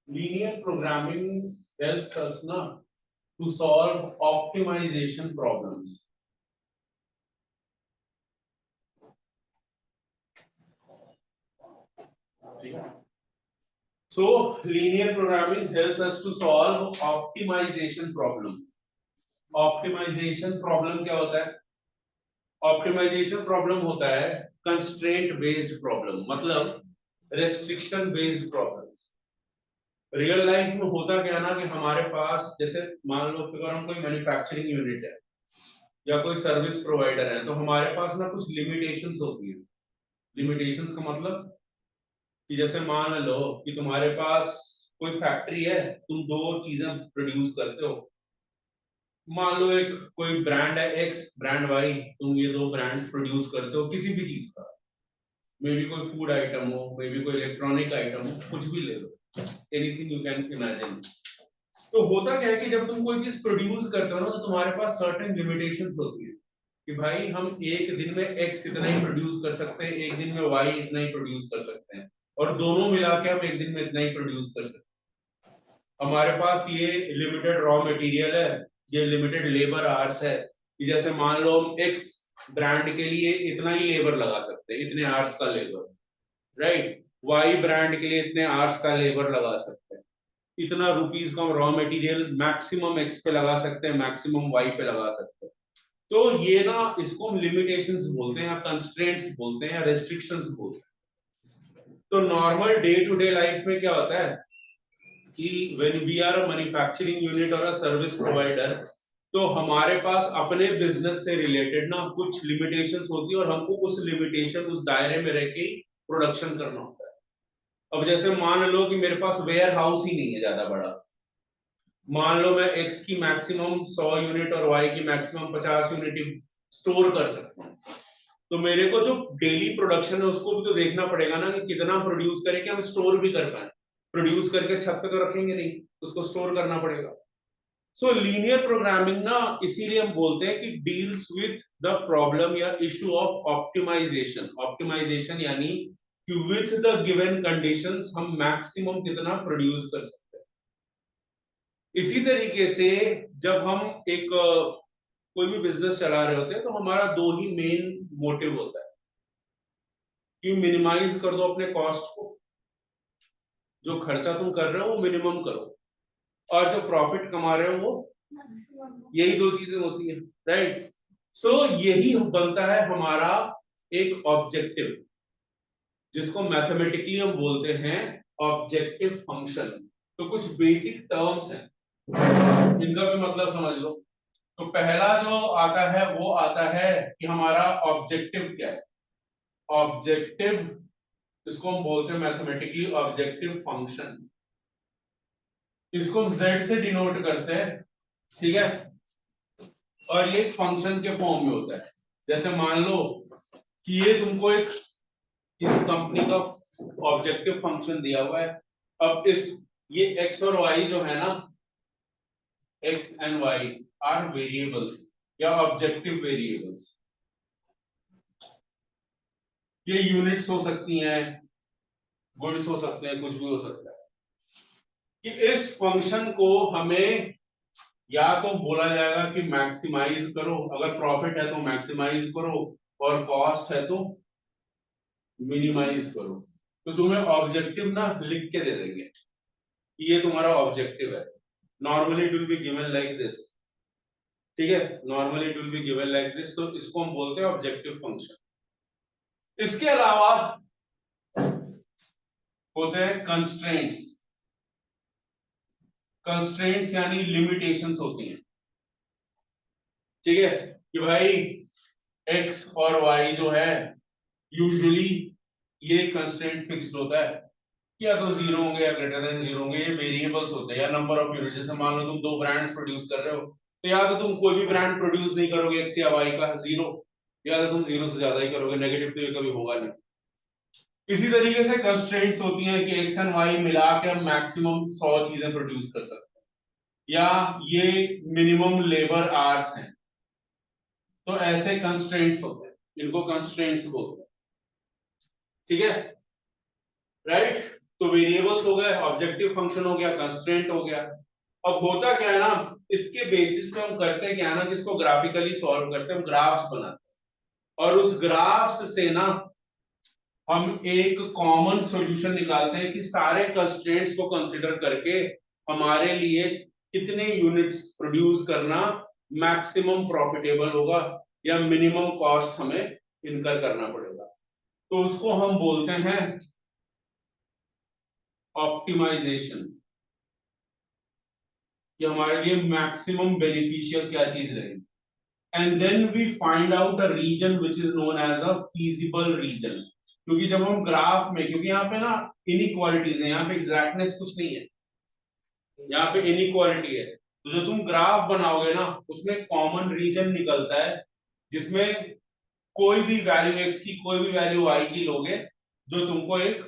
Linear programming helps us na to solve optimization problems. So linear programming helps us to solve optimization problem. Optimization problem क्या होता है? Optimization problem होता है constraint based problem, मतलब restriction based problems. Real life में होता क्या ना कि हमारे पास जैसे मान लो कि अगर हम कोई मैन्युफैक्चरिंग यूनिट है या कोई सर्विस प्रोवाइडर है तो हमारे पास ना कुछ लिमिटेशंस होती है। लिमिटेशंस का मतलब कि जैसे मान लो कि तुम्हारे पास कोई फैक्ट्री है, तुम दो चीजें प्रोड्यूस करते हो। मान लो एक कोई ब्रांड है एक्स, ब्रांड वाई, तुम ये दो ब्रांड्स प्रोड्यूस करते हो किसी भी चीज का। मे बी कोई फूड आइटम हो, मे बी कोई इलेक्ट्रॉनिक आइटम हो, कुछ भी ले लो, एनीथिंग यू कैन इमेजिन। तो होता क्या है कि जब तुम कोई चीज प्रोड्यूस करते हो ना तो तुम्हारे पास सर्टेन लिमिटेशंस होती है कि भाई हम एक दिन में एक्स इतना ही प्रोड्यूस कर सकते हैं, एक दिन में वाई इतना ही प्रोड्यूस कर सकते हैं, और दोनों मिला के हम एक दिन में इतना ही प्रोड्यूस कर सकते हैं। हमारे पास ये लिमिटेड रॉ मटेरियल है, ये लिमिटेड लेबर आवर्स है कि जैसे मान लो हम एक्स ब्रांड के लिए इतना ही लेबर लगा सकते हैं, इतने आवर्स का लेबर, राइट। वाई ब्रांड के लिए इतने आवर्स का लेबर लगा सकते हैं, इतना रुपीस का रॉ मटेरियल मैक्सिमम एक्स पे लगा सकते हैं, मैक्सिमम वाई पे लगा सकते हैं। तो ये ना इसको हम लिमिटेशंस बोलते हैं या कंस्ट्रेंट्स बोलते हैं या रेस्ट्रिक्शंस बोलते हैं। तो normal day to day life में क्या होता है कि when we are a manufacturing unit और अ सर्विस प्रोवाइडर, तो हमारे पास अपने बिजनेस से रिलेटेड ना कुछ लिमिटेशंस होती है और हमको उस लिमिटेशन उस दायरे में रह के प्रोडक्शन करना होता है। अब जैसे मान लो कि मेरे पास वेयर हाउस ही नहीं है ज्यादा बड़ा, मान लो मैं x की मैक्सिमम 100 यूनिट और y की मैक्सिमम 50 यूनिट स्टोर कर सकता हूँ, तो मेरे को जो डेली प्रोडक्शन है उसको भी तो देखना पड़ेगा ना कि कितना प्रोड्यूस करें कि हम स्टोर भी कर पाए। प्रोड्यूस करके छत पे तो रखेंगे नहीं, उसको स्टोर करना पड़ेगा। सो लीनियर प्रोग्रामिंग ना इसीलिए हम बोलते हैं कि डील्स विथ द प्रॉब्लम या इशू ऑफ ऑप्टिमाइजेशन। ऑप्टिमाइजेशन यानी कि विथ द गिवन कंडीशंस हम मैक्सिमम कितना प्रोड्यूस कर सकते हैं। इसी तरीके से जब हम एक कोई भी बिजनेस चला रहे होते हैं तो हमारा दो ही मेन मोटिव होता है कि मिनिमाइज कर दो अपने कॉस्ट को, जो खर्चा तुम कर रहे हो वो मिनिमम करो, और जो प्रॉफिट कमा रहे हो वो, यही दो चीजें होती है, राइट। सो यही बनता है हमारा एक ऑब्जेक्टिव, जिसको मैथमेटिकली हम बोलते हैं ऑब्जेक्टिव फंक्शन। तो कुछ बेसिक टर्म्स हैं, इनका भी मतलब समझ लो। तो पहला जो आता है वो आता है कि हमारा ऑब्जेक्टिव क्या है। ऑब्जेक्टिव, इसको हम बोलते हैं मैथमेटिकली ऑब्जेक्टिव फंक्शन। इसको हम z से डिनोट करते हैं, ठीक है। और ये फंक्शन के फॉर्म में होता है। जैसे मान लो कि ये तुमको एक इस कंपनी का ऑब्जेक्टिव फंक्शन दिया हुआ है। अब इस ये x और y जो है ना, x and y are variables या ऑब्जेक्टिव वेरिएबल्स। ये यूनिट्स हो सकती हैं, गुड्स हो सकते हैं, कुछ भी हो सकता है। कि इस फंक्शन को हमें या तो बोला जाएगा कि मैक्सिमाइज करो, अगर प्रॉफिट है तो मैक्सिमाइज करो और कॉस्ट है तो मिनिमाइज करो। तो तुम्हें ऑब्जेक्टिव ना लिख के दे देंगे, ये तुम्हारा ऑब्जेक्टिव है। Normally it will be given like this, ठीक है, normally it will be given like this. तो इसको हम बोलते हैं ऑब्जेक्टिव फंक्शन। इसके अलावा होते हैं कंस्ट्रेंट्स। कंस्ट्रेंट्स यानी लिमिटेशंस होती हैं, ठीक है, कि भाई x और y जो है यूजुअली ये कंस्ट्रेंट फिक्स्ड होता है, या तो जीरो होंगे या ग्रेटर देन जीरो होंगे। ये वेरिएबल्स होते हैं या नंबर ऑफ यूनिट। जैसे मान लो तुम दो ब्रांड्स प्रोड्यूस कर रहे हो, तो या तो तुम कोई भी ब्रांड प्रोड्यूस नहीं करोगे x या y का जीरो, या तो तुम जीरो से ज्यादा ही करोगे, नेगेटिव तो ये कभी होगा नहीं। इसी तरीके से कंस्ट्रेंट्स होती हैं कि x एंड y मिला के हम मैक्सिमम 100 चीजें प्रोड्यूस कर सकते हैं, या ये मिनिमम लेबर आवर्स हैं। तो ऐसे कंस्ट्रेंट्स होते हैं, इनको कंस्ट्रेंट्स बोलते हैं, ठीक है, राइट। तो वेरिएबल्स हो गए, ऑब्जेक्टिव फंक्शन हो गया, कंस्ट्रेंट हो गया। अब होता क्या है ना, इसके बेसिस पे हम करते क्या है ना कि इसको ग्राफिकली सॉल्व करते हैं, हम ग्राफ्स बनाते हैं और उस ग्राफ्स से ना हम एक कॉमन सॉल्यूशन निकालते हैं कि सारे कंस्ट्रेंट्स को कंसीडर करके हमारे लिए कितने यूनिट्स प्रोड्यूस करना मैक्सिमम प्रॉफिटेबल होगा या मिनिमम कॉस्ट हमें इनकर करना पड़ेगा। तो उसको हम बोलते हैं ऑप्टिमाइजेशन, कि हमारे लिए मैक्सिमम बेनिफिशियल क्या चीज रहेगी। And then we find out a region which is known as a feasible region. क्योंकि जब हम ग्राफ में, क्योंकि यहाँ पे ना इनइक्वालिटीज है, यहाँ पे एग्जैक्टनेस कुछ नहीं है, यहाँ पे इनइक्वालिटी है। तो जो तुम ग्राफ बनाओगे ना उसमें कॉमन रीजन निकलता है जिसमें कोई भी वैल्यू x की कोई भी वैल्यू y की लोगे जो तुमको एक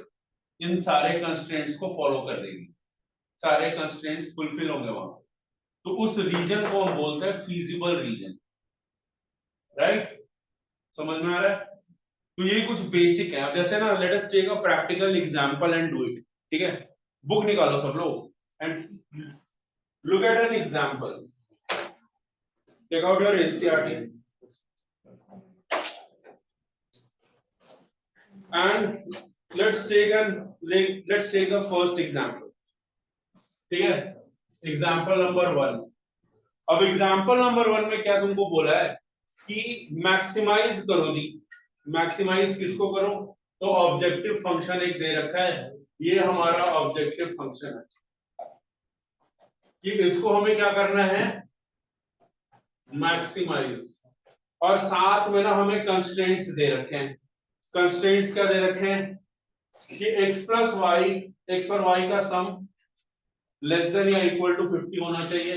इन सारे कंस्ट्रेंट्स को फॉलो कर देगी, सारे कंस्ट्रेंट्स फुलफिल होंगे वहां। तो उस रीजन को हम बोलते हैं फीजिबल रीजन, राइट? समझ में आ रहा है? तो ये कुछ बेसिक है। अब जैसे ना let us take a practical example and do it. ठीक है, बुक निकालो सब लोग and look at an example, take out your NCERT and let's take the first example। ठीक है, एग्जांपल नंबर 1। अब एग्जांपल नंबर 1 में क्या तुमको बोला है कि मैक्सिमाइज करो जी। मैक्सिमाइज किसको करो? तो ऑब्जेक्टिव फंक्शन एक दे रखा है, ये हमारा ऑब्जेक्टिव फंक्शन है कि इसको हमें क्या करना है, मैक्सिमाइज। और साथ में ना हमें कंस्ट्रेंट्स दे रखे हैं। कंस्ट्रेंट्स क्या दे रखे हैं कि x प्लस वाई, एक्स और y का sum less than or equal to 50 होना चाहिए,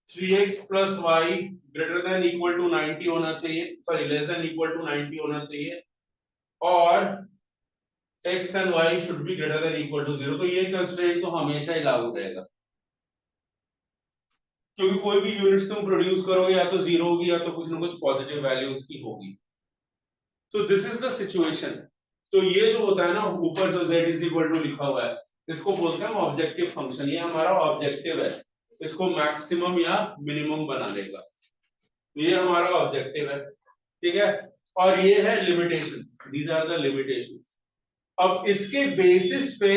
3x plus Y greater than equal to 90 होना चाहिए, sorry less than equal to 90 होना चाहिए, और x and y should be greater than equal to 0। तो ये कंस्ट्रेंट तो हमेशा ही लागू रहेगा क्योंकि कोई भी यूनिट्स तुम प्रोड्यूस करोगे या तो जीरो होगी या तो कुछ ना कुछ पॉजिटिव वैल्यू उसकी होगी। तो दिस इज द सिचुएशन। तो ये जो होता है ना ऊपर जो z इज इक्वल टू लिखा हुआ है, इसको बोलते हैं ऑब्जेक्टिव फंक्शन। ये हमारा ऑब्जेक्टिव है, इसको मैक्सिमम या मिनिमम बना देगा, ये हमारा ऑब्जेक्टिव है। ठीक है, और ये है limitations, these are the limitations. अब इसके बेसिस पे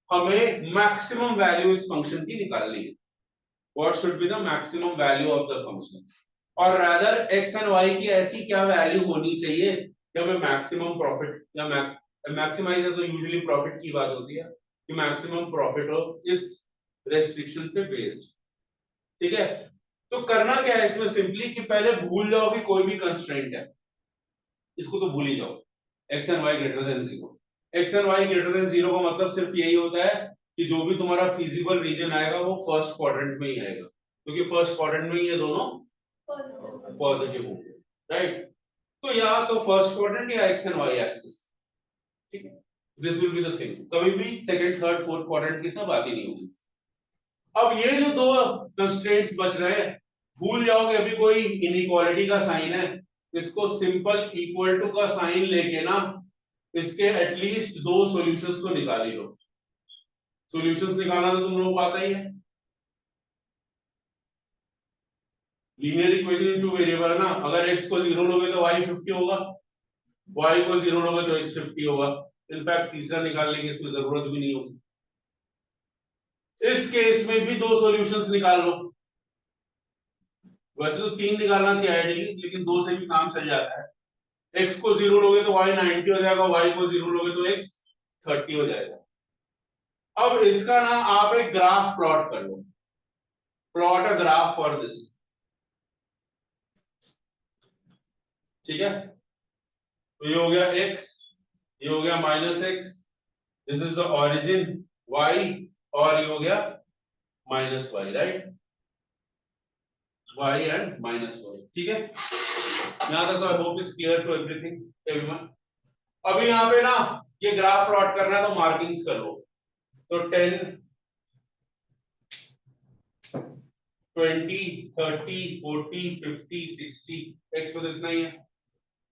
हमें मैक्सिमम वैल्यू इस फंक्शन की निकालनी है। What should be the maximum value of the function, और रादर x एंड y की ऐसी क्या वैल्यू होनी चाहिए कि हमें मैक्सिमम प्रॉफिट या मैक्सिमाइजर तो यूजुअली प्रॉफिट की बात होती है कि मैक्सिमम प्रॉफिट हो इस रेस्ट्रिक्शन पे बेस्ड। ठीक है, तो करना क्या है इसमें, सिंपली कि पहले भूल जाओ कि कोई भी कंस्ट्रेंट है, इसको तो भूल ही जाओ। x and y greater than 0, x and y greater than 0 का मतलब सिर्फ यही होता है कि जो भी तुम्हारा फिजिबल रीजन आएगा वो फर्स्ट क्वाड्रेंट में ही आएगा, क्योंकि फर्स्ट क्वाड्रेंट में ये दोनों पॉजिटिव होंगे, राइट? तो या तो फर्स्ट क्वाड्रेंट या x एंड y एक्सिस। ठीक है, this will be the thing. कभी भी सेकंड थर्ड फोर्थ क्वाड्रेंट की सब बात ही नहीं होगी। अब ये जो दो कंस्ट्रेंट्स बच रहे हैं, भूल जाओगे अभी कोई इनइक्वालिटी का साइन है, इसको सिंपल इक्वल टू का साइन लेके ना इसके एटलीस्ट दो सॉल्यूशंस को निकाल ही लो। सॉल्यूशंस निकालना तो तुम लोगों को आता ही है, linear equation in two variable है ना। अगर x को 0 लोगे तो y 50 होगा, y को 0 लोगे तो x 50 होगा। इनफैक्ट तीसरा निकालने की इसमें जरूरत भी नहीं होगी। इस केस में भी दो सॉल्यूशंस निकाल लो। वैसे तो तीन निकालना चाहिए आइडियली, लेकिन दो से भी काम चल जाता है। x को 0 लोगे तो y 90 हो जाएगा, y को 0 लोगे तो x 30 हो जाएगा। अब इसका ना आप एक ग्राफ प्लॉट कर लो, plot a graph for this. ठीक है, तो ये हो गया x, ये हो गया -x, this is the origin y, और ये हो गया -y, right? y and -y। ठीक है, यहां तक तो I hope is clear to everything everyone. अभी यहाँ पे ना ये ग्राफ प्लॉट करना है तो मार्किंग्स कर लो। तो 10 20 30 40 50 60, x पे तो इतना ही है,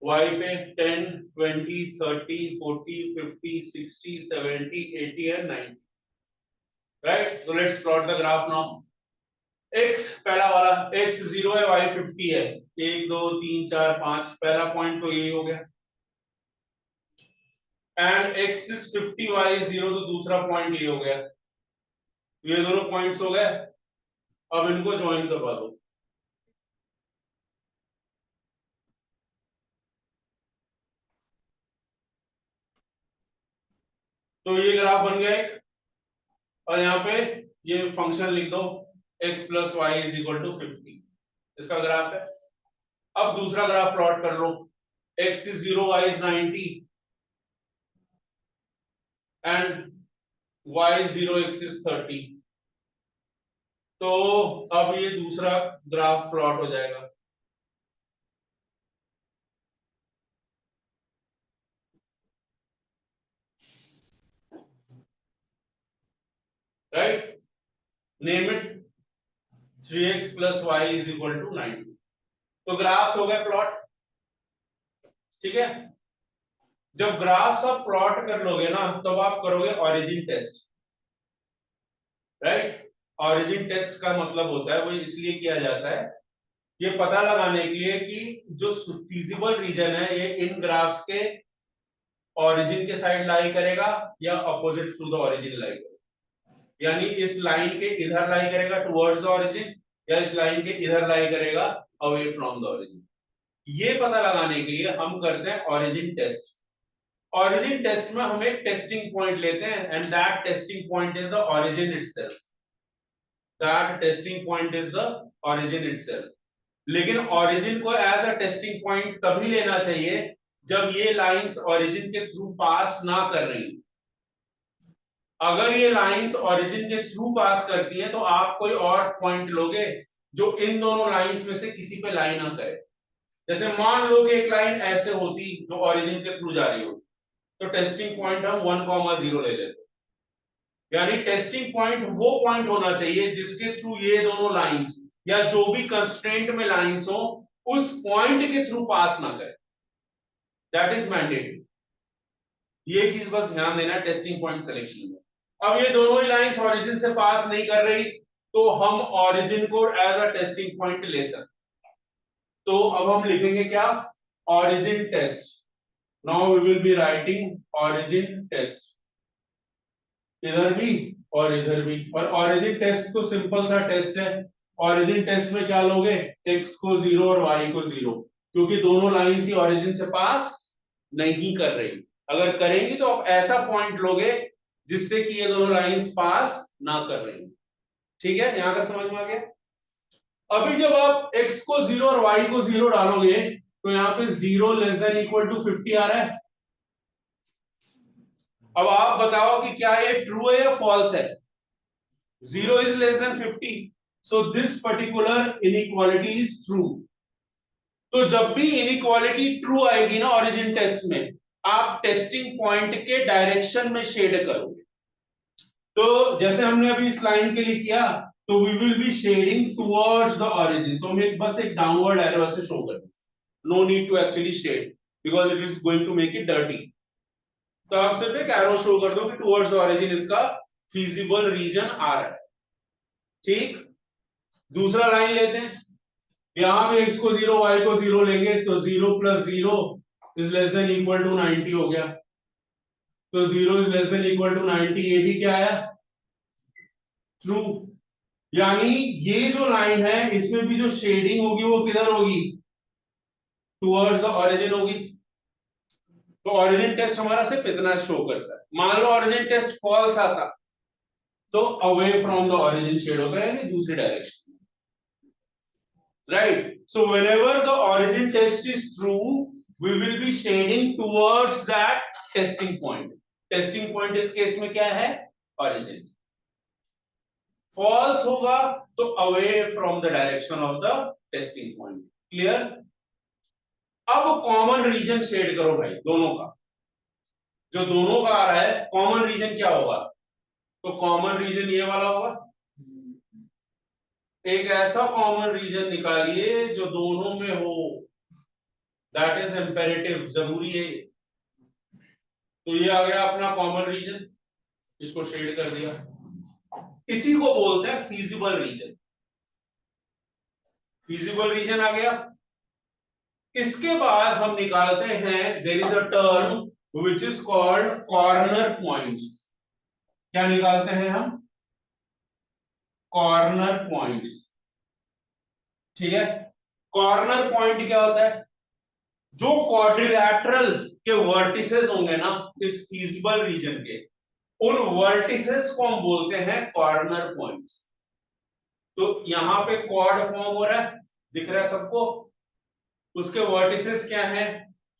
y पे 10 20 30 40 50 60 70 80 and 90, right. So let's plot the graph now. x पहला वाला x 0 है, y 50 है, 1 2 3 4 5, पहला पॉइंट तो यही हो गया। And x is 50 y is 0, तो दूसरा पॉइंट ये हो गया। ये दोनों पॉइंट्स हो गए, अब इनको ज्वाइन करवा दो। तो ये ग्राफ बन गया एक, और यहाँ पे ये फंक्शन लिख दो x plus Y is equal to 50, इसका ग्राफ है। अब दूसरा ग्राफ प्लॉट कर लो, x is 0 y is 90 and y is 0 x is 30। तो अब ये दूसरा ग्राफ प्लॉट हो जाएगा। Right, name it 3x plus Y is equal to 90। तो ग्राफ्स हो गए प्लॉट, ठीक है। जब ग्राफ्स आप प्लॉट कर लोगे ना, तब आप करोगे origin test, right. Origin test का मतलब होता है, वो इसलिए किया जाता है ये पता लगाने के लिए कि जो फीजिबल रीजन है ये इन ग्राफ्स के ऑरिजिन के साइड लाई करेगा या अपोजिट टू द ऑरिजिन लाई करेगा। यानी इस लाइन के इधर लाई करेगा टुवर्ड्स द ऑरिजिन, या इस लाइन के इधर लाई करेगा अवे फ्रॉम द ऑरिजिन। ये पता लगाने के लिए हम करते हैं ऑरिजिन टेस्ट। ऑरिजिन टेस्ट में हम एक टेस्टिंग पॉइंट लेते हैं, and that testing point is the origin itself. That testing point is the origin itself. लेकिन ऑरिजिन को एज अ टेस्टिंग पॉइंट तभी लेना चाहिए जब ये लाइंस ऑरिजिन के थ्रू पास ना कर रही। अगर ये लाइंस ओरिजिन के थ्रू पास करती है तो आप कोई और पॉइंट लोगे जो इन दोनों लाइंस में से किसी पे लाइन ना करे। जैसे मान लो कि एक लाइन ऐसे होती जो ओरिजिन के थ्रू जा रही हो, तो टेस्टिंग पॉइंट हम 1,0 ले लेते। यानी टेस्टिंग पॉइंट वो पॉइंट होना चाहिए जिसके थ्रू ये दोनों लाइंस या जो भी कंस्ट्रेंट में लाइंस हो उस पॉइंट के थ्रू पास ना करे। That is mandatory. ये चीज बस ध्यान देना टेस्टिंग पॉइंट सिलेक्शन में। अब ये दोनों ही लाइंस ओरिजिन से पास नहीं कर रही, तो हम ओरिजिन को एज अ टेस्टिंग पॉइंट ले सकते। तो अब हम लिखेंगे क्या, origin test. Now we will be writing origin test, इधर भी और इधर भी। और ओरिजिन टेस्ट तो सिंपल सा टेस्ट है। ओरिजिन टेस्ट में क्या लोगे, x को 0 और y को 0, क्योंकि दोनों लाइंस ही ओरिजिन से पास नहीं कर रही। अगर करेंगी तो आप ऐसा पॉइंट लोगे जिससे कि ये दोनों लाइंस पास ना कर रही। ठीक है, यहां तक समझ में आ गया। अभी जब आप x को 0 और y को 0 डालोगे तो यहाँ पे 0 लेस देन इक्वल टू 50 आ रहा है। अब आप बताओ कि क्या ये ट्रू है या फॉल्स है। 0 is less than 50, so this particular inequality is true। तो जब भी इनइक्वालिटी ट्रू आएगी ना ओरिजिन टेस्ट में, आप टेस्टिंग पॉइंट के डायरेक्शन में शेड करोगे। तो जैसे हमने अभी इस लाइन के लिए किया, तो we will be shading towards the origin. तो हम बस एक डाउनवर्ड एरो से शो करें, no need to actually shade because it is going to make it dirty. तो आप सिर्फ एक एरो शो कर दो कि टुवर्ड्स द ओरिजिन इसका फीजिबल रीजन आ रहा है। ठीक, दूसरा लाइन लेते हैं। यहां भी x को 0 y को 0 लेंगे तो 0 plus 0 is less than equal to 90 हो गया। तो 0 is less than equal to 90, ये भी क्या आया, ट्रू। यानी ये जो लाइन है इसमें भी जो शेडिंग होगी वो किधर होगी, टुवर्ड्स द ओरिजिन होगी। तो ओरिजिन टेस्ट हमारा सिर्फ इतना शो करता है। मान लो ओरिजिन टेस्ट फॉल्स आता तो away from the origin shade होगा, यानी दूसरी direction. Right, so whenever the origin test is true, we will be shading towards that testing point। testing point इस केस में क्या है, origin। false होगा तो away from the direction of the testing point। clear। अब common reason shade करो भाई दोनों का। जो दोनों का आ रहा है कॉमन रीजन क्या होगा, तो कॉमन रीजन ये वाला होगा। एक ऐसा कॉमन रीजन निकालिए जो दोनों में हो। दैट इज इम्पेरेटिव, जरूरी है। तो ये आ गया अपना कॉमन रीजन, इसको शेड कर दिया। इसी को बोलते हैं फीजिबल रीजन। फीजिबल रीजन आ गया। इसके बाद हम निकालते हैं there is a term which is called corner points. क्या निकालते हैं हम? Corner points. ठीक है, कॉर्नर पॉइंट क्या होता है? जो क्वाड्रिलैटरल के वर्टिसेस होंगे ना इस फीजिबल रीजन के, उन वर्टिसेस को हम बोलते हैं कॉर्नर पॉइंट्स। तो यहां पे क्वाड फॉर्म हो रहा है, दिख रहा है सबको? उसके वर्टिसेस क्या है?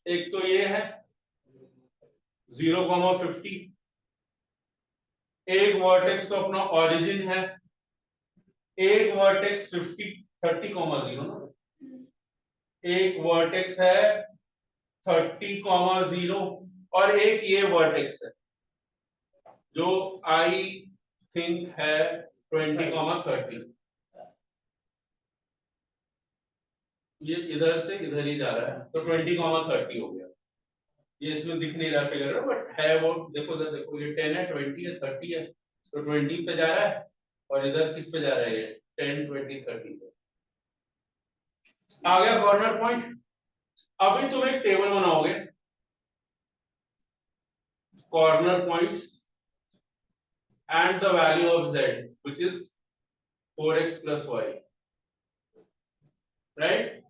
एक तो ये है 0,50, एक वर्टेक्स तो अपना ओरिजिन है, एक वर्टेक्स 30,0 ना, एक वर्टेक्स है 30,0 और एक ये वर्टेक्स है जो आई थिंक है 20,30। ये इधर से इधर ही जा रहा है तो 20,30 हो गया। ये इसमें दिख नहीं रहा फिगर बट है वो, देखो इधर देखो, ये 10 है, 20 है, 30 है, तो 20 पे जा रहा है और इधर किस पे जा रहा है? ये 10, 20, 30 पे आ गया कॉर्नर पॉइंट। अभी तुम एक टेबल बनाओगे corner points and the value of z which is 4x + y, right?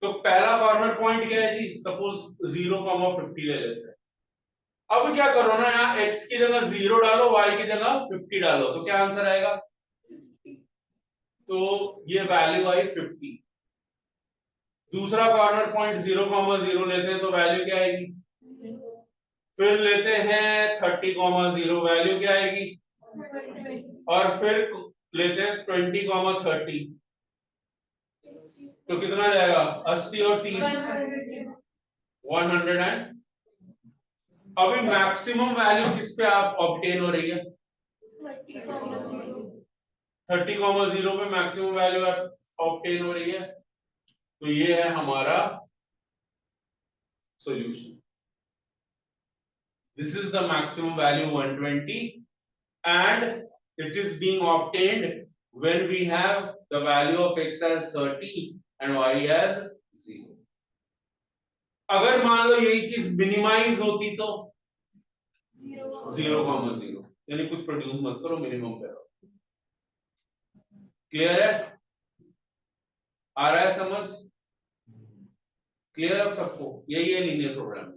तो पहला कॉर्नर पॉइंट क्या है जी? सपोज 0,50 ले लेते हैं। अब क्या करो ना, यहाँ x की जगह 0 डालो, y की जगह 50 डालो, तो क्या आंसर आएगा? तो ये वैल्यू आई 50। दूसरा कॉर्नर पॉइंट 0,0 लेते हैं तो वैल्यू क्या आएगी? फिर लेते हैं 30,0, वैल्यू क्या आएगी? और फिर लेते हैं 20,30, तो कितना जाएगा? 80 और 30 100 एंड अभी मैक्सिमम वैल्यू किस पे आप ऑब्टेन हो रही है? 30,0 पे मैक्सिमम वैल्यू ऑब्टेन हो रही है। तो ये है हमारा solution. This is the maximum value 120 and it is being obtained when we have the value of x as 30 and y as 0. अगर मान लो यही चीज मिनिमाइज होती तो 0,0, यानी कुछ प्रोड्यूस मत करो, मिनिमम करो। क्लियर है? आ रहा है समझ? क्लियर है सबको? यही है लीनियर प्रोग्राम।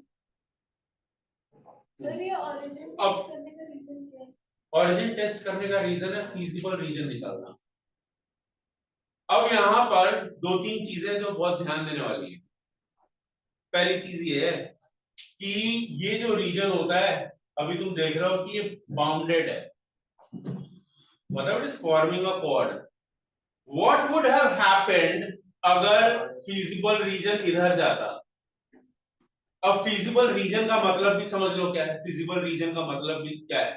सर ये ओरिजिन टेस्ट करने का रीजन क्या है? ओरिजिन टेस्ट करने का रीजन है फीजिबल रीजन निकालना। अब यहां पर दो तीन चीजें जो बहुत ध्यान देने वाली है। पहली चीज ये है कि ये जो रीजन होता है, अभी तुम देख रहे हो कि ये बाउंडेड है, मतलब it is forming a cord. What would have happened अगर फीजिबल रीजन इधर जाता? अब फीजिबल रीजन का मतलब भी समझ लो क्या है। फीजिबल रीजन का मतलब भी क्या है?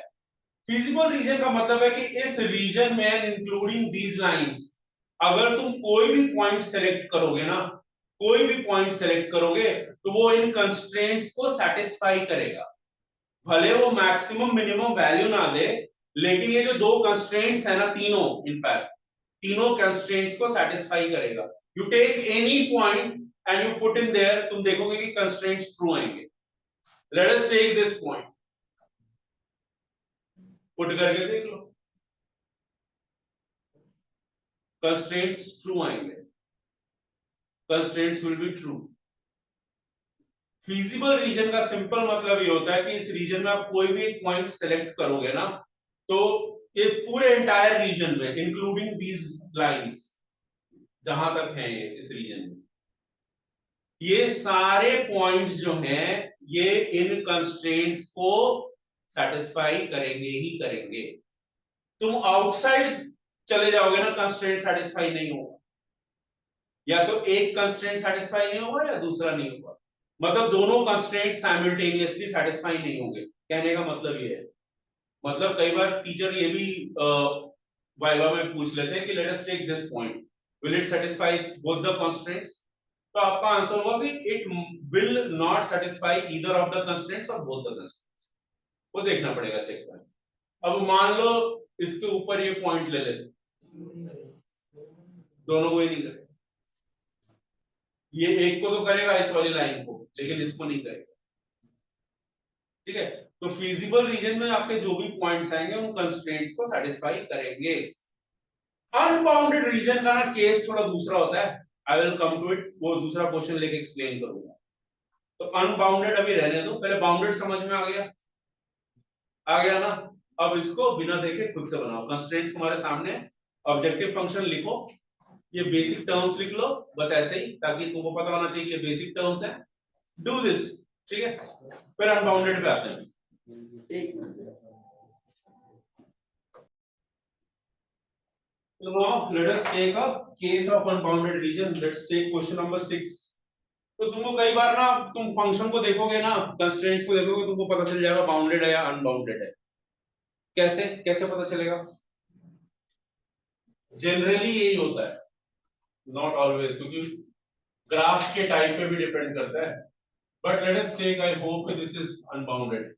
फीजिबल रीजन का मतलब है कि इस रीजन में इंक्लूडिंग दीज लाइंस, अगर तुम कोई भी पॉइंट सेलेक्ट करोगे ना, कोई भी पॉइंट सेलेक्ट करोगे तो वो इन कंस्ट्रेंट्स को सेटिस्फाई करेगा। भले वो मैक्सिमम मिनिमम वैल्यू ना दे, लेकिन ये जो दो कंस्ट्रेंट्स है ना, तीनों इनफैक्ट तीनों कंस्ट्रेंट्स को सेटिस्फाई करेगा। You take any point and you put in there, तुम देखोगे कि कंस्ट्रेंट्स ट्रू आएंगे। Let us take this point, put करके देख लो, कंस्ट्रेंट्स ट्रू आएंगे, constraints will be true. Feasible region का सिंपल मतलब ये होता है कि इस रीजन में आप कोई भी एक पॉइंट सेलेक्ट करोगे ना, तो ये पूरे एंटायर रीजन में इंक्लूडिंग दीज लाइंस जहां तक है ये इस रीजन में, ये सारे पॉइंट्स जो हैं ये इन कंस्ट्रेंट्स को सेटिस्फाई करेंगे ही करेंगे। तुम आउटसाइड चले जाओगे ना, कंस्ट्रेंट सेटिस्फाई नहीं होगा, या तो एक कंस्ट्रेंट सेटिस्फाई नहीं होगा या दूसरा नहीं होगा, मतलब दोनों कंस्ट्रेंट साइमल्टेनियसली सेटिस्फाई नहीं होंगे। कहने का मतलब ये है, मतलब कई बार टीचर ये भी वाइवा में पूछ लेते हैं कि let us take this point, will it satisfy both the constraints? तो आपका आंसर होगा कि it will not satisfy either of the constraints और बोथ द कंस्ट्रेंट्स। वो देखना पड़ेगा चेक कर। अब मान लो इसके ऊपर ये पॉइंट ले ले, दोनों को ही नहीं करेगा, ये एक को तो करेगा इस वाली लाइन को, लेकिन इसको नहीं करेगा। ठीक है, तो फिजिबल रीजन में आपके जो भी पॉइंट्स आएंगे उन कंस्ट्रेंट्स को सेटिस्फाई करेंगे। अनबाउंडेड रीजन का ना केस थोड़ा दूसरा होता है, I will come to it, वो दूसरा क्वेश्चन लेके एक्सप्लेन करूंगा। तो अनबाउंडेड अभी रहने दो, पहले बाउंडेड समझ में आ गया ना। अब इसको बिना देखे खुद से बनाओ, कंस्ट्रेंट्स तुम्हारे सामने, ऑब्जेक्टिव फंक्शन लिखो, ये बेसिक टर्म्स लिख लो बस ऐसे ही, ताकि तुमको पता होना चाहिए कि बेसिक टर्म्स है। डू दिस, ठीक है, फिर अनबाउंडेड पे आते हैं। So now let us take a case of unbounded region. Let's take question number 6. तो तुमको कई बार ना, तुम फंक्शन को देखोगे ना, कंस्ट्रेंट्स को देखोगे, तुमको पता चल जाएगा बाउंडेड है या अनबाउंडेड है। कैसे कैसे पता चलेगा? जनरली यही होता है, नॉट ऑलवेज, क्योंकि ग्राफ के टाइप पे भी डिपेंड करता है। But let us take, I hope this is unbounded.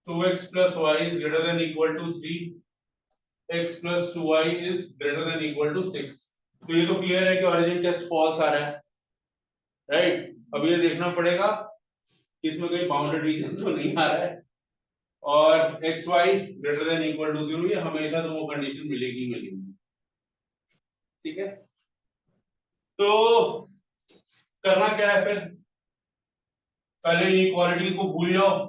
2x plus y is greater than equal to 3, x plus 2y is greater than equal to 6। तो ये तो क्लियर है कि ओरिजिन टेस्ट फॉल्स आ रहा है, राइट। अब ये देखना पड़ेगा कि इसमें कोई बाउंडेड रीजन तो नहीं आ रहा है, और x y greater than equal to 0, ये हमेशा तुमको कंडीशन मिलेगी मिलेगी। ठीक है, तो करना क्या है फिर, पहले इनइक्वालिटी को भूल जाओ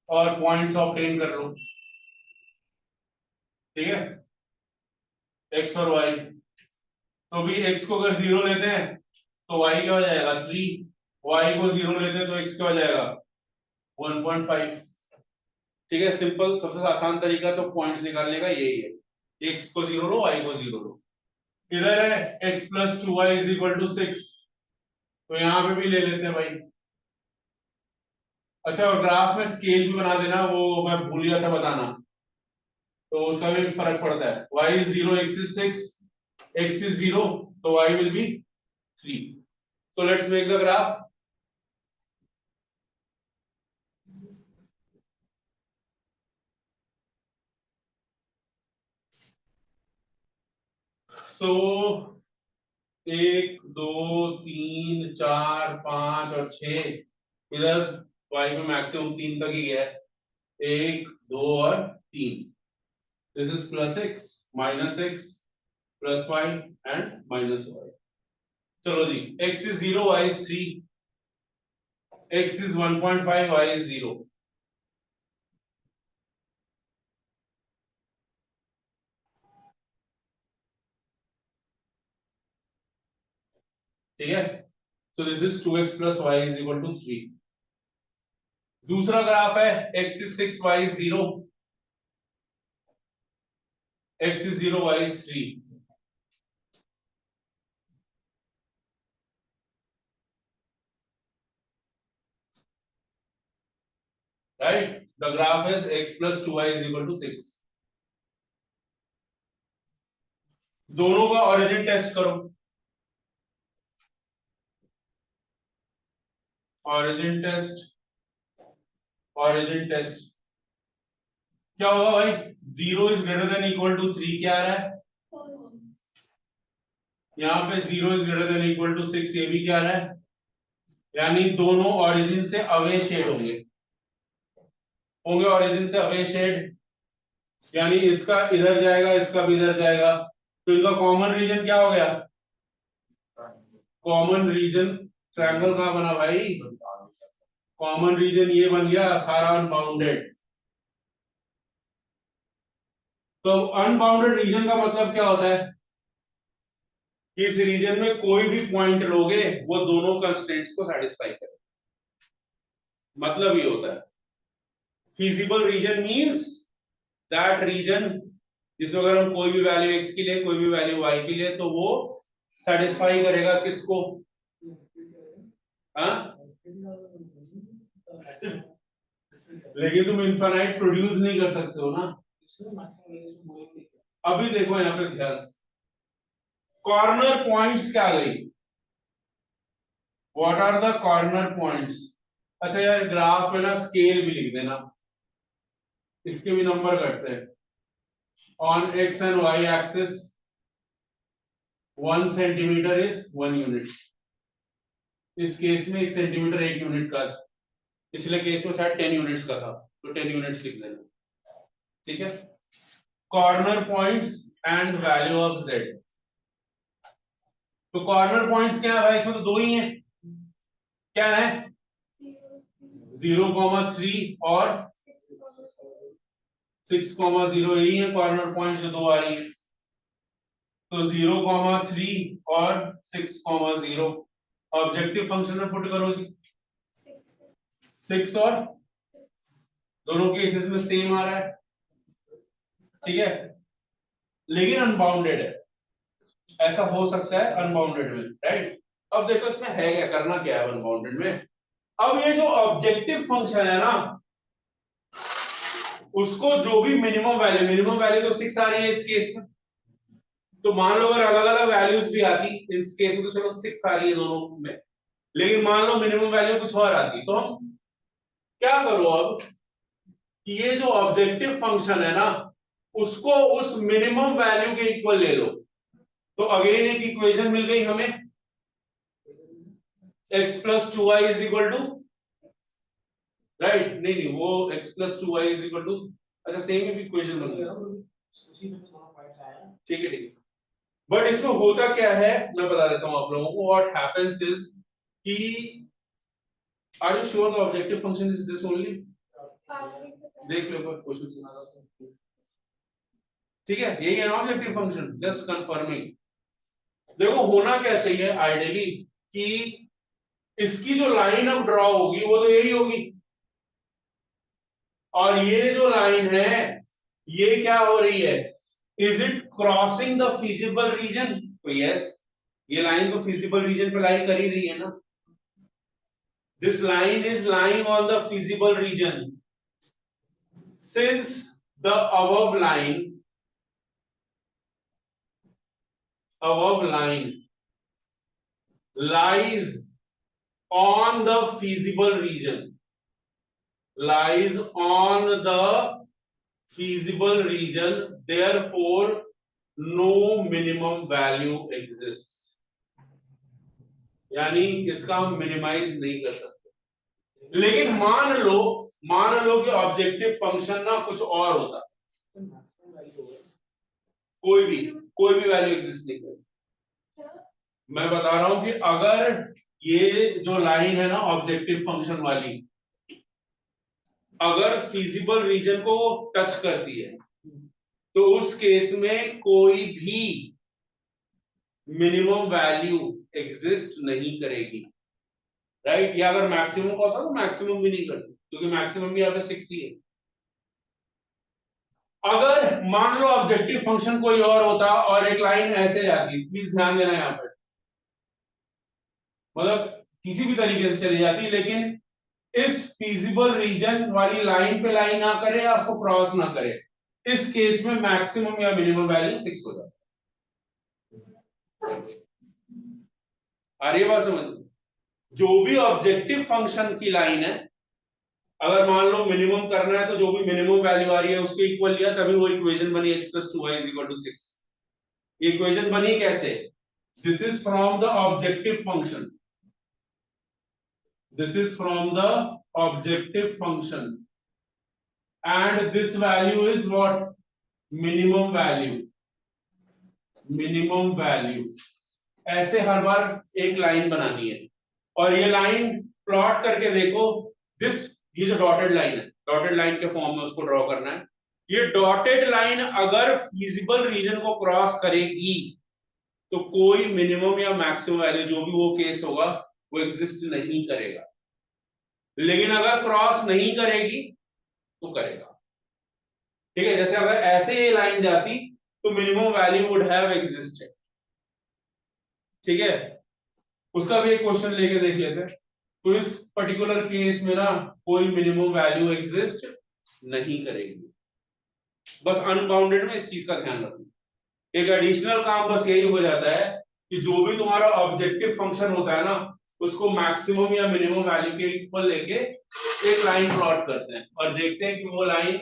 और पॉइंट्स ऑब्टेन कर लो। ठीक है, एक्स और वाई, तो भी एक्स को अगर 0 लेते हैं तो वाई क्या हो जाएगा 3, वाई को 0 लेते हैं तो एक्स क्या हो जाएगा 1.5। ठीक है, सिंपल, सबसे आसान तरीका तो पॉइंट्स निकालने का यही है, एक्स को 0 लो, वाई को 0 लो। इधर है x plus 2y is equal to 6, तो यहां पे भी ले लेते हैं भाई। अच्छा, और ग्राफ में स्केल भी बना देना, वो मैं भूल गया था बताना, तो उसका भी फर्क पड़ता है। y is 0, x is 6, x is 0, तो y will be 3। so let's make the graph। so 1 2 3 4 5 और 6, इधर y पे मैक्सिमम 3 तक ही गया है, 1 2 और 3। This is plus x minus x plus y and minus y। चलो जी, x is 0, y is 3, x is 1.5, y is 0। ठीक है, so this is 2x plus y is equal to 3। दूसरा ग्राफ है x is 6, y is 0, x is 0, y is 3। right, the graph is x plus 2y is equal to 6। दोनों का origin test करो, origin test, origin test क्या होगा भाई, 0 is greater than equal to 3, क्या आ रहा है यहाँ पे, 0 is greater than equal to 6, ये भी क्या आ रहा है, यानी दोनों ओरिजिन से अवे शेड होंगे, होंगे ओरिजिन से अवे शेड, यानी इसका इधर जाएगा, इसका भी इधर जाएगा, तो इनका कॉमन रीजन क्या हो गया, कॉमन रीजन ट्रायंगल कहां बना भाई, कॉमन रीजन ये बन गया सारा अनबाउंडेड। तो अनबाउंडेड रीजन का मतलब क्या होता है कि इस रीजन में कोई भी पॉइंट लोगे वो दोनों कंस्ट्रेंट्स को सेटिस्फाई करे, मतलब ये होता है। Feasible region means that region जिसमें अगर हम कोई भी वैल्यू x के लिए, कोई भी वैल्यू y के लिए, तो वो सेटिस्फाई करेगा किसको, हाँ, लेकिन तुम इनफाइनाइट प्रोड्यूस नहीं कर सकते हो ना। अभी देखो यहाँ पे ध्यान से, कॉर्नर पॉइंट्स क्या गई, what are the corner points. अच्छा यार ग्राफ में ना स्केल भी लिख देना, इसके भी नंबर करते हैं। On x and y axis 1 centimetre is 1 unit. इस केस में 1 सेंटीमीटर 1 यूनिट का, पिछले केस में शायद 10 यूनिट्स का था, तो 10 यूनिट्स लिख देना, ठीक है। Corner points and value of Z. तो कॉर्नर पॉइंट्स क्या है भाई, इसमें तो दो ही हैं, क्या है 0,3 और 6,0, यही है कॉर्नर पॉइंट जो दो आ रही है। तो 0,3 और 6,0 ऑब्जेक्टिव फंक्शन में पुट करो जी। 6 और दोनों केसेस में सेम आ रहा है, ठीक है, लेकिन अनबाउंडेड है। ऐसा हो सकता है अनबाउंडेड में, राइट। अब देखो इसमें है क्या, करना क्या है अनबाउंडेड में। अब ये जो ऑब्जेक्टिव फंक्शन है ना, उसको जो भी मिनिमम वैल्यू तो 6 आ रही है इस केस में, तो मान लो अगर अलग अलग वैल्यूज भी आती, इस केस में तो चलो 6 आ रही है दोनों में, लेकिन मान लो मिनिमम वैल्यू कुछ और आती, तो हम क्या करो अब कि ये जो ऑब्जेक्टिव फंक्शन है ना, उसको उस मिनिमम वैल्यू के इक्वल ले लो। तो अगेन एक इक्वेशन मिल गई हमें, x plus 2y is equal to, right, नहीं नहीं वो x plus 2y is equal to, अच्छा सेम इक्वेशन बन गया, ठीक है ठीक है। बट इसमें होता क्या है मैं बता देता हूं आप लोगों को, व्हाट हैपेंस इज कि are you sure the objective function is this only, देख लो क्वेश्चन, ठीक है, यही है ना ऑब्जेक्टिव फंक्शन, जस्ट कंफर्मिंग। देखो होना क्या चाहिए आइडियली कि इसकी जो लाइन अब ड्रॉ होगी वो तो यही होगी, और ये जो लाइन है ये क्या हो रही है, is it crossing the feasible region, तो यस, ये लाइन तो फिजिबल रीजन पे लाई कर ही रही है ना, this line is lying on the feasible region, since the above line lies on the feasible region, lies on the feasible region, therefore no minimum value exists, यानी इसका हम मिनिमाइज नहीं कर सकते। लेकिन मान लो कि ऑब्जेक्टिव फंक्शन ना कुछ और होता, कोई भी वैल्यू एग्जिस्ट नहीं करती। मैं बता रहा हूं कि अगर ये जो लाइन है ना ऑब्जेक्टिव फंक्शन वाली, अगर फिजिबल रीजन को टच करती है, तो उस केस में कोई भी मिनिमम वैल्यू एग्जिस्ट नहीं करेगी, राइट। या अगर मैक्सिमम का होता तो मैक्सिमम भी नहीं करती, क्योंकि मैक्सिमम भी यहाँ पे 6 ही है। अगर मान लो ऑब्जेक्टिव फंक्शन कोई और होता और एक लाइन ऐसे जाती, प्लीज ध्यान देना यहाँ पे, मतलब किसी भी तरीके से चली जाती, लेकिन इस फिजिबल रीजन वाली लाइन पे लाइन ना करे या उसको क्रॉस ना करे, इस केस में मैक्सिमम या मिनिमम वैल्यू 6 हो जाता है। आ रही है बात समझ, जो भी ऑब्जेक्टिव फंक्शन की लाइन है, अगर मान लो मिनिमम करना है तो जो भी मिनिमम वैल्यू आ रही है उसके इक्वल लिया, तभी वो इक्वेशन बनी x + 2y = 6। इक्वेशन बनी कैसे, this is from the objective function, this is from the objective function and this value is what, minimum value। ऐसे हर बार एक लाइन बनानी है, और ये लाइन प्लॉट करके देखो, दिस, ये जो डॉटेड लाइन है, डॉटेड लाइन के फॉर्म में उसको ड्रॉ करना है। ये डॉटेड लाइन अगर फिजिबल रीजन को क्रॉस करेगी तो कोई मिनिमम या मैक्सिमम वैल्यू जो भी वो केस होगा वो एग्जिस्ट नहीं करेगा, लेकिन अगर क्रॉस नहीं करेगी तो करेगा, ठीक है। जैसे अगर ऐसे ये लाइन जाती तो minimum value would have existed, ठीक है। उसका भी एक क्वेश्चन लेके देख लेते हैं। तो इस पर्टिकुलर केस में ना कोई मिनिमम वैल्यू एग्जिस्ट नहीं करेगी, बस अनबाउंडेड में इस चीज का ध्यान रखना। एक एडिशनल काम बस यही हो जाता है कि जो भी तुम्हारा ऑब्जेक्टिव फंक्शन होता है ना, उसको मैक्सिमम या मिनिमम वैल्यू के इक्वल लेके एक लाइन प्लॉट करते हैं और देखते हैं कि वो लाइन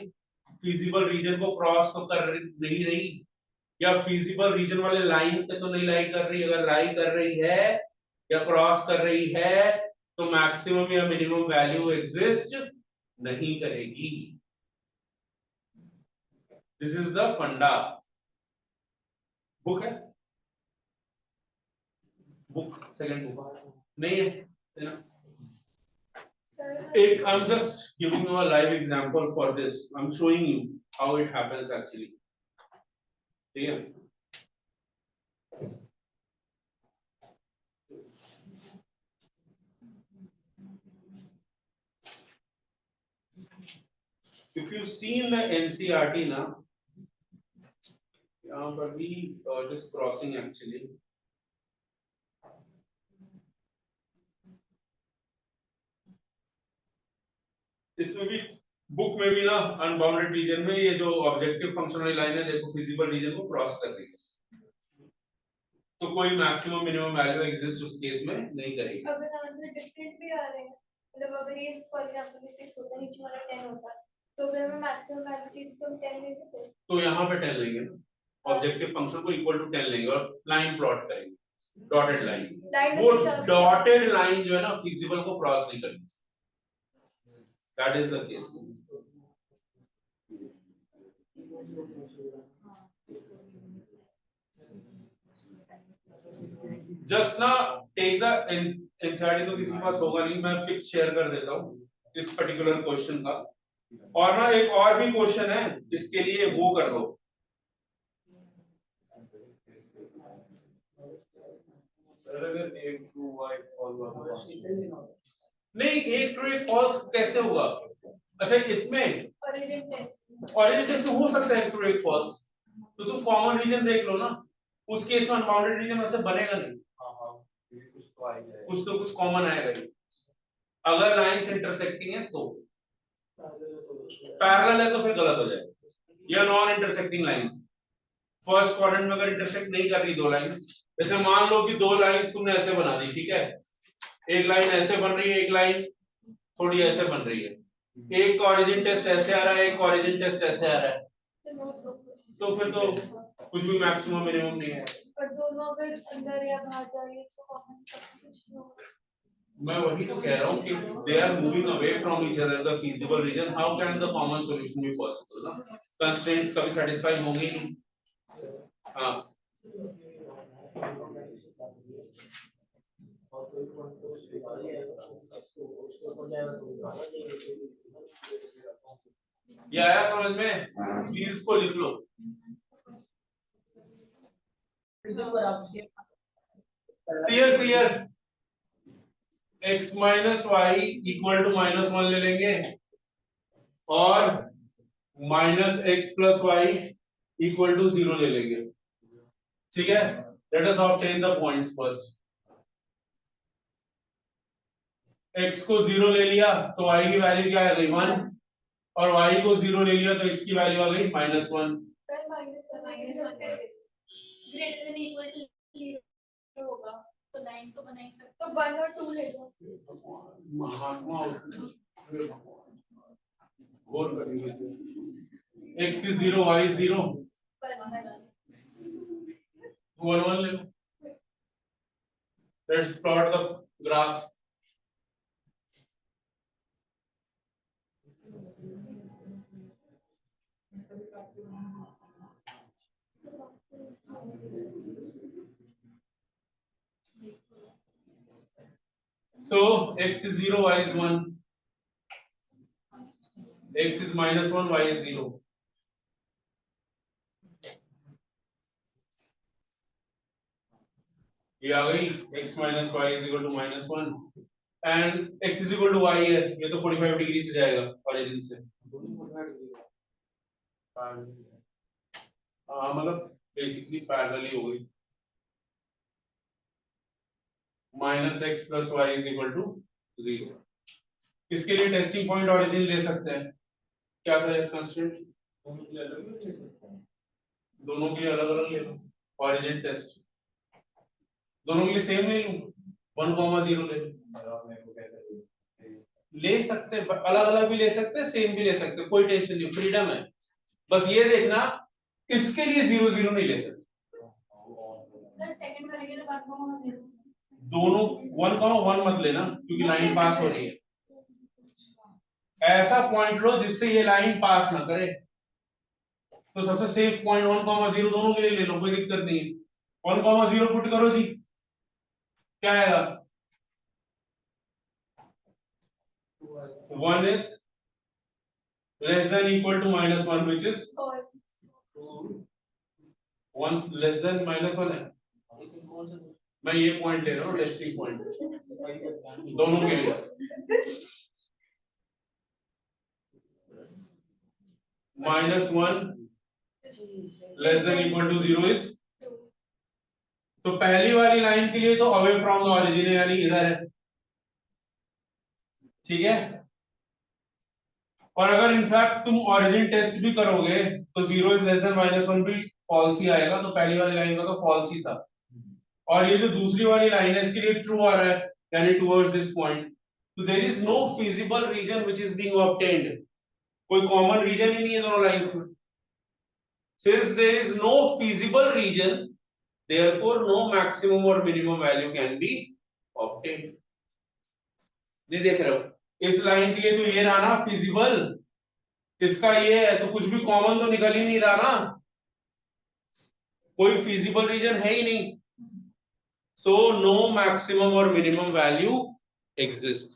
फिजिबल रीजन को क्रॉस तो कर नहीं रही या फिजिबल रीजन वाले लाइन पे तो नहीं लाई कर रही। अगर लाई कर रही है या क्रॉस कर रही है तो मैक्सिमम या मिनिमम वैल्यू एग्जिस्ट नहीं करेगी। दिस इज द फंडा। बुक है, बुक सेकंड बुक नहीं है। एक I'm just giving you a live example for this. I'm showing you how it happens actually. ठीक है। If you see in the NCERT ना, यहाँ पर भी it is crossing actually. इसमें भी बुक में भी ना अनबाउंडेड रीजन में ये जो ऑब्जेक्टिव फंक्शन वाली लाइन है देखो फिजिबल रीजन को क्रॉस कर रही है तो कोई मैक्सिमम मिनिमम वैल्यू एग्जिस्ट उस केस में नहीं करेगी। अगर आंसर डिफरेंट भी आ रहे हैं मतलब अगर ये फॉर एग्जांपल ये 6 होता है नीचे वाला 10 होता तो अगर हमें मैक्सिमम वैल्यू चाहिए तो हम 10 ले लेते तो यहाँ पे 10 लेंगे ना ऑब्जेक्टिव फंक्शन को इक्वल टू 10 लेंगे और लाइन प्लॉट करेंगे डॉटेड लाइन। वो डॉटेड लाइन जो है ना फिजिबल को क्रॉस नहीं करेगी। That is the case. Just ना टेक द एनसीईआरटी तो किसी के पास होगा नहीं, मैं पिक्स शेयर कर देता हूँ इस पर्टिकुलर क्वेश्चन का। और ना एक और भी क्वेश्चन है इसके लिए वो कर लो। नहीं एक ट्रू एक फॉल्स कैसे होगा? अच्छा इसमें ओरिजिन टेस्ट हो सकता है ट्रू एक फॉल्स तो तुम कॉमन रीजन देख लो ना उस केस में अनबाउंडेड रीजन वैसे बनेगा नहीं। कुछ तो कुछ कॉमन आएगा ही। अगर लाइंस इंटरसेक्टिंग है तो पैरेलल है तो फिर गलत हो जाएगा। या non intersecting lines first quadrant में अगर इंटरसेक्ट नहीं कर रही दो लाइंस, जैसे मान लो कि दो लाइंस तुमने ऐसे बना दी, ठीक है, एक लाइन ऐसे बन रही है एक लाइन थोड़ी ऐसे बन रही है, एक का ओरिजिन टेस्ट ऐसे आ रहा है एक का ओरिजिन टेस्ट ऐसे आ रहा है तो फिर तो कुछ भी मैक्सिमम मिनिमम नहीं है। पर दोनों अगर अंदर या बाहर जा रही है तो कॉमन सब्स्टिट्यूशन होगा। मैं वही तो कह रहा हूँ कि they are moving away from each other the feasible region, how can the common solution be possible ना? Constraints कभी satisfy होंगे ही नहीं। हाँ ये आया समझ में? प्लीज को लिख लो। Clear x minus Y equal to -1 ले लेंगे और minus X plus Y equal to 0 ले लेंगे। ठीक है, let us obtain the points first. x को 0 ले लिया तो y की वैल्यू क्या आ गई 1 और y को 0 ले लिया तो x की वैल्यू आ गई -1। Sir -1 greater than equal to 0 होगा तो लाइन तो बना ही सकते तो 1 और 2 ले लो। महात्मा और करेंगे x is 0 y is 0 1 1 ले लो। Let's plot the graph. So x is 0 y is 1, x is -1 y is 0। ये आ गई x minus y is equal to -1 and x is equal to y है, ये तो 45 डिग्री से जाएगा ओरिजिन से। हाँ मतलब बेसिकली पैरेलल ही हो गई। -x plus y is equal to 0। इसके लिए टेस्टिंग पॉइंट ओरिजिन ले सकते हैं। क्या करें कंस्ट्रेंट दोनों के लिए अलग अलग ले लो। ओरिजिन टेस्ट दोनों के लिए सेम नहीं लूं 1,0 ले सकते, अलग अलग भी ले सकते, सेम भी ले सकते, कोई टेंशन नहीं, फ्रीडम है। बस ये देखना इसके लिए 0,0 नहीं ले सकते, सर सेकंड वाले के लिए 1,1 ले सकते हैं। दोनों 1,1 मत लेना क्योंकि लाइन पास हो रही है। ऐसा पॉइंट लो जिससे ये लाइन पास ना करे, तो सबसे सेफ पॉइंट 1,0 दोनों के लिए ले लो, कोई दिक्कत नहीं है। 1,0 पुट करो जी, क्या आएगा? 1 is less than equal to -1 which is और 1 less than -1 है। मैं ये पॉइंट ले रहा हूँ, टेस्टिंग पॉइंट दोनों के लिए। -1 less than equal to 0 is, तो पहली वाली लाइन के लिए तो अवे फ्रॉम द ऑरिजिन है, यानी इधर है, ठीक है। और अगर इनफैक्ट तुम ऑरिजिन टेस्ट भी करोगे तो 0 इज लेस देन -1 भी फॉल्स ही आएगा, तो पहली वाली लाइन का तो फॉल्स ही था। और ये जो दूसरी वाली लाइन है इसके लिए ट्रू आ रहा है, यानी टुवर्ड्स दिस पॉइंट, तो there is no feasible region which is being obtained, कोई कॉमन रीजन ही नहीं है दोनों लाइंस में। Since there is no feasible region, therefore no maximum or minimum value can be obtained। नहीं देख रहे हो, इस लाइन के लिए तो ये रहा ना फिजिबल, इसका ये है तो कुछ भी कॉमन तो निकल ही नहीं रहा ना, कोई फिजिबल रीजन है ही नहीं, सो नो मैक्सिमम और मिनिमम वैल्यू एग्जिस्ट्स।